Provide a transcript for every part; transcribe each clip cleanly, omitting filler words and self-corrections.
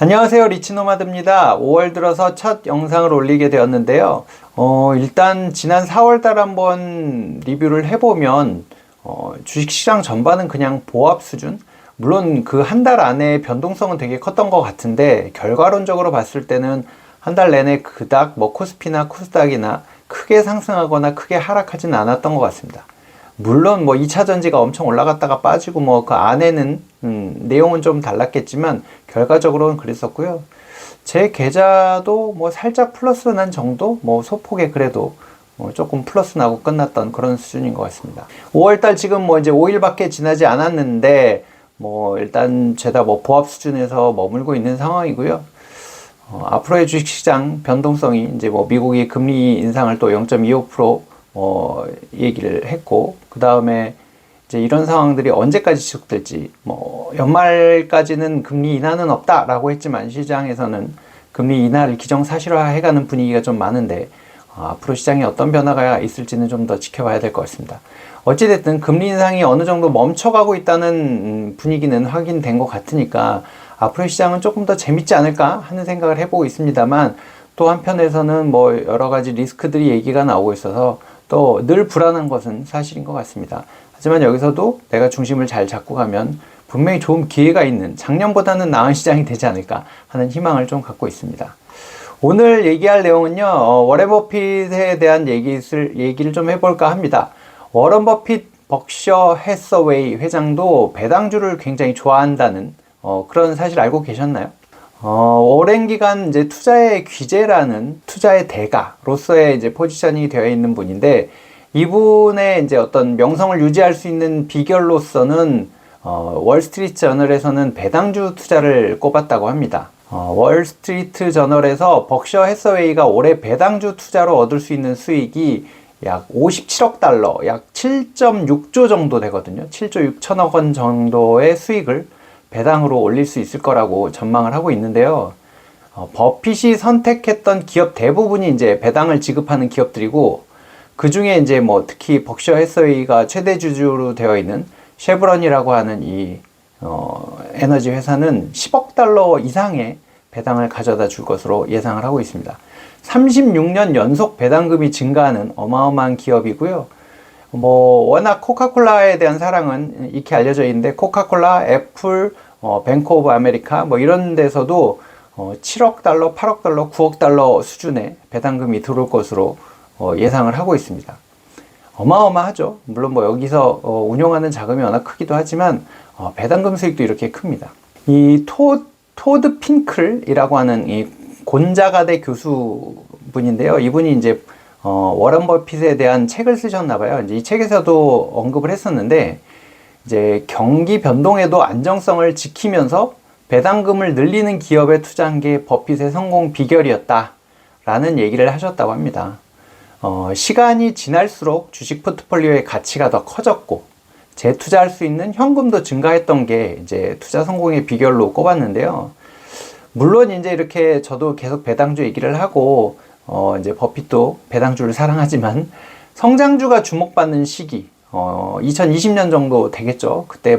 안녕하세요, 리치노마드입니다. 5월 들어서 첫 영상을 올리게 되었는데요. 일단 지난 4월 달 한번 리뷰를 해보면 주식시장 전반은 그냥 보합 수준? 물론 그 한 달 안에 변동성은 되게 컸던 것 같은데 결과론적으로 봤을 때는 한 달 내내 그닥 코스피나 코스닥이나 크게 상승하거나 크게 하락하진 않았던 것 같습니다. 물론 2차 전지가 엄청 올라갔다가 빠지고 그 안에는 내용은 좀 달랐겠지만 결과적으로는 그랬었고요. 제 계좌도 살짝 플러스 난 정도? 소폭의 그래도 조금 플러스 나고 끝났던 그런 수준인 것 같습니다. 5월달 지금 이제 5일밖에 지나지 않았는데 일단 죄다 보합 수준에서 머물고 있는 상황이고요. 앞으로의 주식시장 변동성이 이제 미국이 금리 인상을 또 0.25% 얘기를 했고, 그 다음에 이제 이런 상황들이 언제까지 지속될지, 연말까지는 금리 인하는 없다라고 했지만 시장에서는 금리 인하를 기정사실화해가는 분위기가 좀 많은데, 앞으로 시장에 어떤 변화가 있을지는 좀 더 지켜봐야 될 것 같습니다. 어찌됐든 금리 인상이 어느 정도 멈춰가고 있다는 분위기는 확인된 것 같으니까 앞으로 시장은 조금 더 재밌지 않을까 하는 생각을 해보고 있습니다만, 또 한편에서는 여러 가지 리스크들이 얘기가 나오고 있어서 또 늘 불안한 것은 사실인 것 같습니다. 하지만 여기서도 내가 중심을 잘 잡고 가면 분명히 좋은 기회가 있는, 작년보다는 나은 시장이 되지 않을까 하는 희망을 좀 갖고 있습니다. 오늘 얘기할 내용은요, 워렌 버핏에 대한 얘기를 좀 해볼까 합니다. 워런 버핏 벅셔 해서웨이 회장도 배당주를 굉장히 좋아한다는 그런 사실 알고 계셨나요? 오랜 기간 이제 투자의 귀재라는 투자의 대가로서의 이제 포지션이 되어 있는 분인데, 이분의 이제 어떤 명성을 유지할 수 있는 비결로서는 월스트리트 저널에서는 배당주 투자를 꼽았다고 합니다. 월스트리트 저널에서 벅셔 해서웨이가 올해 배당주 투자로 얻을 수 있는 수익이 약 57억 달러, 약 7.6조 정도 되거든요. 7조 6천억 원 정도의 수익을 배당으로 올릴 수 있을 거라고 전망을 하고 있는데요. 버핏이 선택했던 기업 대부분이 이제 배당을 지급하는 기업들이고, 그 중에 이제 특히 벅셔 해서웨이가 최대 주주로 되어 있는 쉐브론이라고 하는 이 에너지 회사는 10억 달러 이상의 배당을 가져다 줄 것으로 예상을 하고 있습니다. 36년 연속 배당금이 증가하는 어마어마한 기업이고요. 워낙 코카콜라에 대한 사랑은 익히 알려져 있는데, 코카콜라, 애플, 뱅크 오브 아메리카 이런 데서도 7억 달러, 8억 달러, 9억 달러 수준의 배당금이 들어올 것으로 예상을 하고 있습니다. 어마어마하죠. 물론 여기서 운용하는 자금이 워낙 크기도 하지만 배당금 수익도 이렇게 큽니다. 이 토드 핑클이라고 하는 이 곤자가대 교수분인데요. 이분이 이제 워런 버핏에 대한 책을 쓰셨나 봐요. 이제 이 책에서도 언급을 했었는데, 이제 경기 변동에도 안정성을 지키면서 배당금을 늘리는 기업에 투자한 게 버핏의 성공 비결이었다라는 얘기를 하셨다고 합니다. 시간이 지날수록 주식 포트폴리오의 가치가 더 커졌고 재투자할 수 있는 현금도 증가했던 게 이제 투자 성공의 비결로 꼽았는데요. 물론 이제 이렇게 저도 계속 배당주 얘기를 하고 이제 버핏도 배당주를 사랑하지만, 성장주가 주목받는 시기 2020년 정도 되겠죠. 그때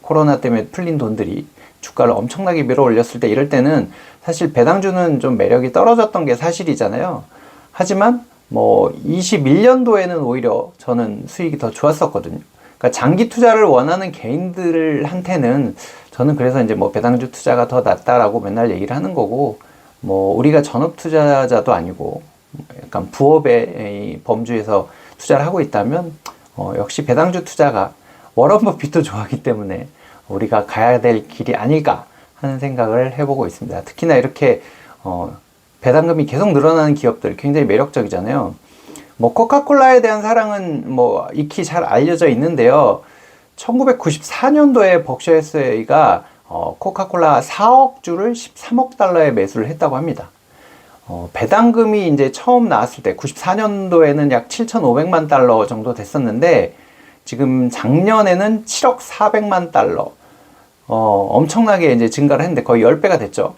코로나 때문에 풀린 돈들이 주가를 엄청나게 밀어 올렸을 때, 이럴 때는 사실 배당주는 좀 매력이 떨어졌던 게 사실이잖아요. 하지만 21년도에는 오히려 저는 수익이 더 좋았었거든요. 그러니까 장기 투자를 원하는 개인들한테는 저는 그래서 이제 배당주 투자가 더 낫다라고 맨날 얘기를 하는 거고, 우리가 전업 투자자도 아니고 약간 부업의 범주에서 투자를 하고 있다면 역시 배당주 투자가 워런 버핏도 좋아하기 때문에 우리가 가야 될 길이 아닐까 하는 생각을 해보고 있습니다. 특히나 이렇게 배당금이 계속 늘어나는 기업들 굉장히 매력적이잖아요. 코카콜라에 대한 사랑은 익히 잘 알려져 있는데요. 1994년도에 벅셔 해서웨이가 코카콜라 4억 주를 13억 달러에 매수를 했다고 합니다. 배당금이 이제 처음 나왔을 때 94년도에는 약 7,500만 달러 정도 됐었는데, 지금 작년에는 7억 4백만 달러, 엄청나게 이제 증가를 했는데 거의 10배가 됐죠.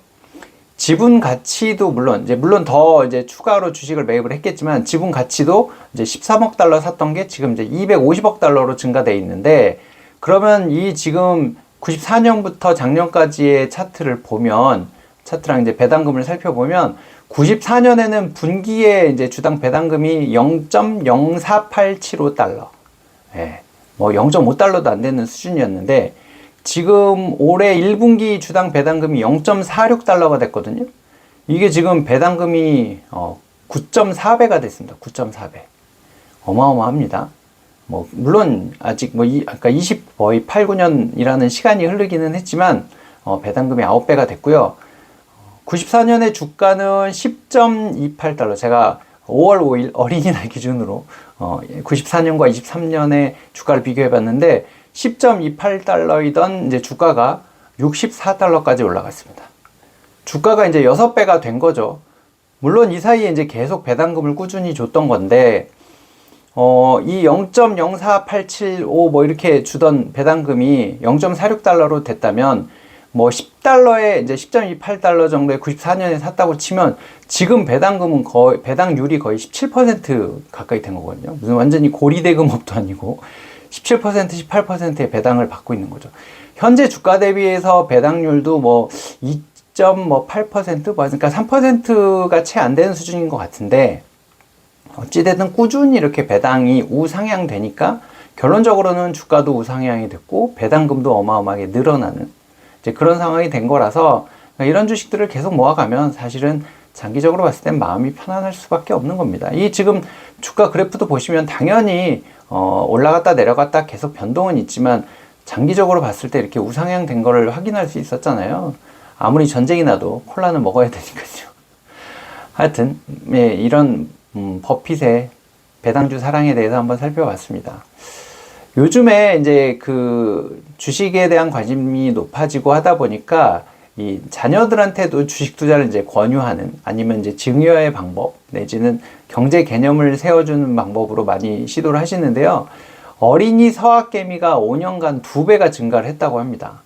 지분 가치도 물론 더 이제 추가로 주식을 매입을 했겠지만, 지분 가치도 이제 13억 달러 샀던 게 지금 이제 250억 달러로 증가돼 있는데, 그러면 이 지금 94년부터 작년까지의 차트를 보면 차트랑 이제 배당금을 살펴보면 94년에는 분기에 이제 주당 배당금이 0.0487달러. 예. 뭐 0.5달러도 안 되는 수준이었는데 지금 올해 1분기 주당 배당금이 0.46달러가 됐거든요. 이게 지금 배당금이 9.4배가 됐습니다. 9.4배. 어마어마합니다. 뭐 물론 아직 아까 거의 8, 9년이라는 시간이 흐르기는 했지만 배당금이 9배가 됐고요. 94년에 주가는 10.28달러. 제가 5월 5일 어린이날 기준으로 94년과 23년의 주가를 비교해 봤는데 10.28달러이던 이제 주가가 64달러까지 올라갔습니다. 주가가 이제 6배가 된 거죠. 물론 이 사이에 이제 계속 배당금을 꾸준히 줬던 건데 이 0.04875 뭐 이렇게 주던 배당금이 0.46달러로 됐다면 뭐 10달러에 이제 10.28달러 정도에 94년에 샀다고 치면 지금 배당금은 거의 배당률이 거의 17% 가까이 된 거거든요. 무슨 완전히 고리대금업도 아니고 17%, 18%의 배당을 받고 있는 거죠. 현재 주가 대비해서 배당률도 뭐 2.8%, 그러니까 3%가 채 안 되는 수준인 것 같은데 어찌됐든 꾸준히 이렇게 배당이 우상향되니까 결론적으로는 주가도 우상향이 됐고 배당금도 어마어마하게 늘어나는 이제 그런 상황이 된 거라서 이런 주식들을 계속 모아가면 사실은 장기적으로 봤을 땐 마음이 편안할 수밖에 없는 겁니다. 이 지금 주가 그래프도 보시면 당연히 올라갔다 내려갔다 계속 변동은 있지만 장기적으로 봤을 때 이렇게 우상향 된 거를 확인할 수 있었잖아요. 아무리 전쟁이 나도 콜라는 먹어야 되니까요. 하여튼 예, 이런 버핏의 배당주 사랑에 대해서 한번 살펴봤습니다. 요즘에 이제 그 주식에 대한 관심이 높아지고 하다 보니까 이 자녀들한테도 주식 투자를 이제 권유하는 아니면 이제 증여의 방법 내지는 경제 개념을 세워주는 방법으로 많이 시도를 하시는데요. 어린이 서학개미가 5년간 2배가 증가를 했다고 합니다.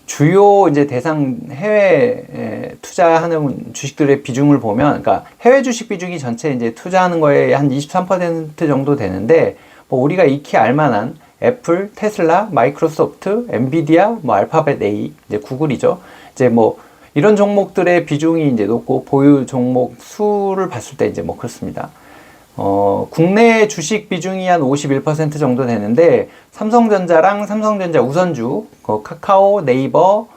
주요 이제 대상 해외 투자하는 주식들의 비중을 보면, 그러니까 해외 주식 비중이 전체 이제 투자하는 거에 한 23% 정도 되는데, 뭐 우리가 익히 알만한 애플, 테슬라, 마이크로소프트, 엔비디아, 뭐 알파벳 A, 이제 구글이죠. 이제 뭐 이런 종목들의 비중이 이제 높고 보유 종목 수를 봤을 때 이제 뭐 그렇습니다. 국내 주식 비중이 한 51% 정도 되는데 삼성전자랑 삼성전자 우선주, 카카오, 네이버,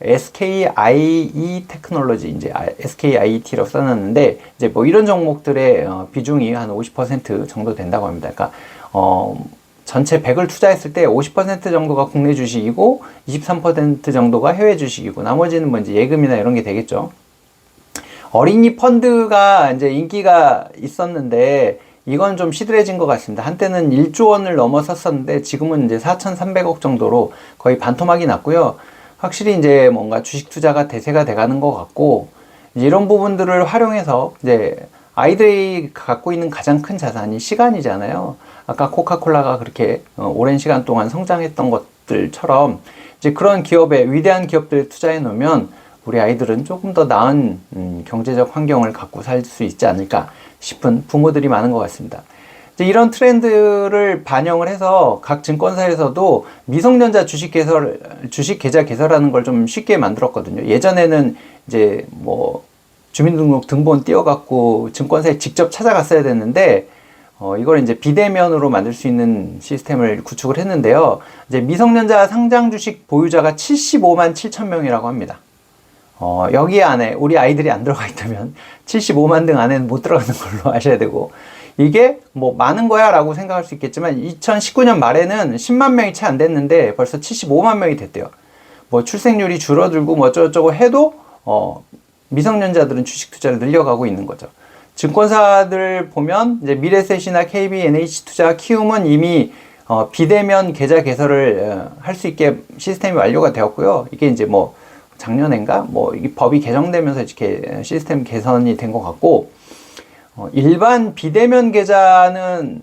SKIE 테크놀로지 이제 SKIET라고 써놨는데 이제 뭐 이런 종목들의 비중이 한 50% 정도 된다고 합니다. 그러니까 전체 100을 투자했을 때 50% 정도가 국내 주식이고 23% 정도가 해외 주식이고 나머지는 뭐 이제 예금이나 이런 게 되겠죠. 어린이 펀드가 이제 인기가 있었는데 이건 좀 시들해진 것 같습니다. 한때는 1조 원을 넘어섰었는데 지금은 이제 4,300억 정도로 거의 반토막이 났고요. 확실히 이제 뭔가 주식 투자가 대세가 돼가는 것 같고 이런 부분들을 활용해서 이제 아이들이 갖고 있는 가장 큰 자산이 시간이잖아요. 아까 코카콜라가 그렇게 오랜 시간 동안 성장했던 것들처럼 이제 그런 기업에 위대한 기업들에 투자해 놓으면 우리 아이들은 조금 더 나은 경제적 환경을 갖고 살 수 있지 않을까 싶은 부모들이 많은 것 같습니다. 이제 이런 트렌드를 반영을 해서 각 증권사에서도 미성년자 주식 계좌 개설하는 걸 좀 쉽게 만들었거든요. 예전에는 이제 뭐 주민등록 등본 띄워갖고 증권사에 직접 찾아갔어야 됐는데 이걸 이제 비대면으로 만들 수 있는 시스템을 구축을 했는데요. 이제 미성년자 상장 주식 보유자가 75만 7천 명이라고 합니다. 여기 안에 우리 아이들이 안 들어가 있다면 75만 등 안에는 못 들어가는 걸로 아셔야 되고 이게 뭐 많은 거야 라고 생각할 수 있겠지만 2019년 말에는 10만 명이 채 안 됐는데 벌써 75만 명이 됐대요. 뭐 출생률이 줄어들고 뭐 어쩌고저쩌고 해도 미성년자들은 주식 투자를 늘려가고 있는 거죠. 증권사들 보면 이제 미래셋이나 KB, NH투자, 키움은 이미 비대면 계좌 개설을 할 수 있게 시스템이 완료가 되었고요. 이게 이제 뭐 작년인가 뭐 이 법이 개정되면서 이렇게 시스템 개선이 된 것 같고 일반 비대면 계좌는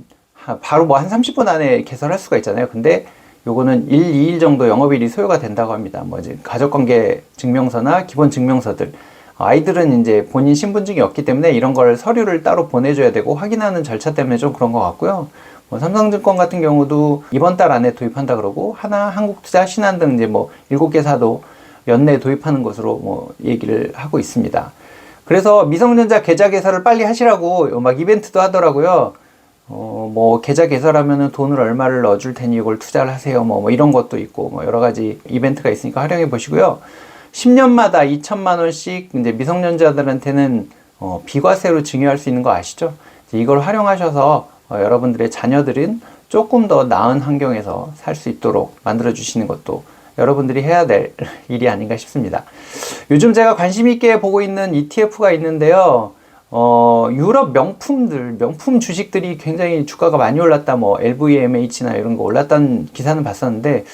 바로 뭐 한 30분 안에 개설할 수가 있잖아요. 근데 요거는 1, 2일 정도 영업일이 소요가 된다고 합니다. 뭐 이제 가족관계 증명서나 기본 증명서들 아이들은 이제 본인 신분증이 없기 때문에 이런 걸 서류를 따로 보내줘야 되고 확인하는 절차 때문에 좀 그런 것 같고요. 뭐 삼성증권 같은 경우도 이번 달 안에 도입한다 그러고 하나, 한국투자, 신한 등 이제 뭐 7개사도 연내에 도입하는 것으로 뭐 얘기를 하고 있습니다. 그래서 미성년자 계좌 개설을 빨리 하시라고 막 이벤트도 하더라고요. 뭐 계좌 개설하면은 돈을 얼마를 넣어줄 테니 이걸 투자를 하세요. 뭐 이런 것도 있고 뭐 여러 가지 이벤트가 있으니까 활용해 보시고요. 10년마다 2천만 원씩 이제 미성년자들한테는 비과세로 증여할 수 있는 거 아시죠? 이걸 활용하셔서 여러분들의 자녀들은 조금 더 나은 환경에서 살 수 있도록 만들어 주시는 것도 여러분들이 해야 될 일이 아닌가 싶습니다. 요즘 제가 관심 있게 보고 있는 ETF가 있는데요. 유럽 명품 주식들이 굉장히 주가가 많이 올랐다. 뭐 LVMH나 이런 거 올랐다는 기사는 봤었는데,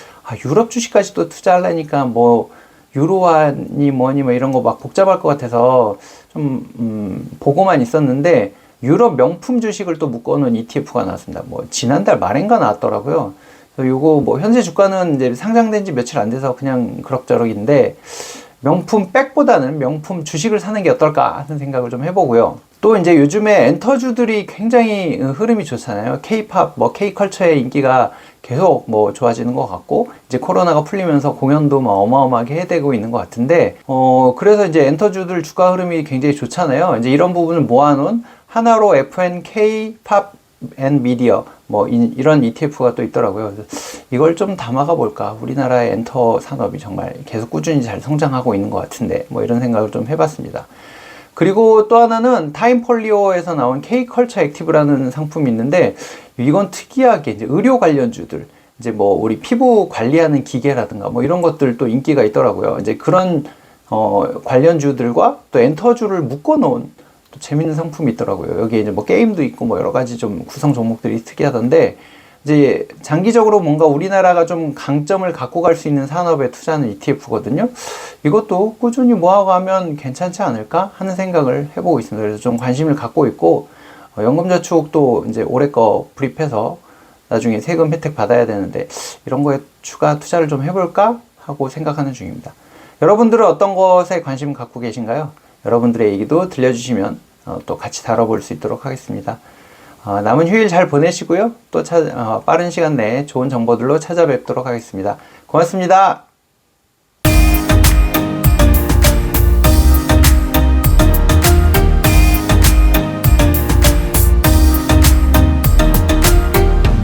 유럽 주식까지 또 투자하려니까 뭐 유로화니 뭐니 뭐 이런 거 막 복잡할 것 같아서 좀 보고만 있었는데, 유럽 명품 주식을 또 묶어놓은 ETF가 나왔습니다. 뭐 지난달 말인가 나왔더라고요. 그래서 요거 뭐 현재 주가는 이제 상장된 지 며칠 안 돼서 그냥 그럭저럭인데, 명품 백보다는 명품 주식을 사는 게 어떨까 하는 생각을 좀 해보고요. 또 이제 요즘에 엔터주들이 굉장히 흐름이 좋잖아요. K-팝, 뭐 K-컬처의 인기가 계속 뭐 좋아지는 것 같고, 이제 코로나가 풀리면서 공연도 뭐 어마어마하게 해대고 있는 것 같은데, 그래서 이제 엔터주들 주가 흐름이 굉장히 좋잖아요. 이제 이런 부분을 모아놓은 하나로 FNK 팝 앤 미디어 뭐 이런 ETF가 또 있더라고요. 그래서 이걸 좀 담아가 볼까. 우리나라의 엔터 산업이 정말 계속 꾸준히 잘 성장하고 있는 것 같은데 뭐 이런 생각을 좀 해봤습니다. 그리고 또 하나는 타임폴리오에서 나온 K컬처 액티브라는 상품이 있는데, 이건 특이하게 이제 의료 관련주들, 이제 뭐 우리 피부 관리하는 기계라든가 뭐 이런 것들 또 인기가 있더라고요. 이제 그런 관련주들과 또 엔터주를 묶어 놓은 또 재밌는 상품이 있더라고요. 여기에 이제 뭐 게임도 있고 뭐 여러 가지 좀 구성 종목들이 특이하던데, 이제 장기적으로 뭔가 우리나라가 좀 강점을 갖고 갈 수 있는 산업에 투자하는 ETF거든요. 이것도 꾸준히 모아가면 괜찮지 않을까 하는 생각을 해보고 있습니다. 그래서 좀 관심을 갖고 있고, 연금저축도 이제 올해 거 불입해서 나중에 세금 혜택 받아야 되는데, 이런 거에 추가 투자를 좀 해볼까 하고 생각하는 중입니다. 여러분들은 어떤 것에 관심 갖고 계신가요? 여러분들의 얘기도 들려주시면 또 같이 다뤄볼 수 있도록 하겠습니다. 남은 휴일 잘 보내시고요. 또 빠른 시간 내에 좋은 정보들로 찾아뵙도록 하겠습니다. 고맙습니다.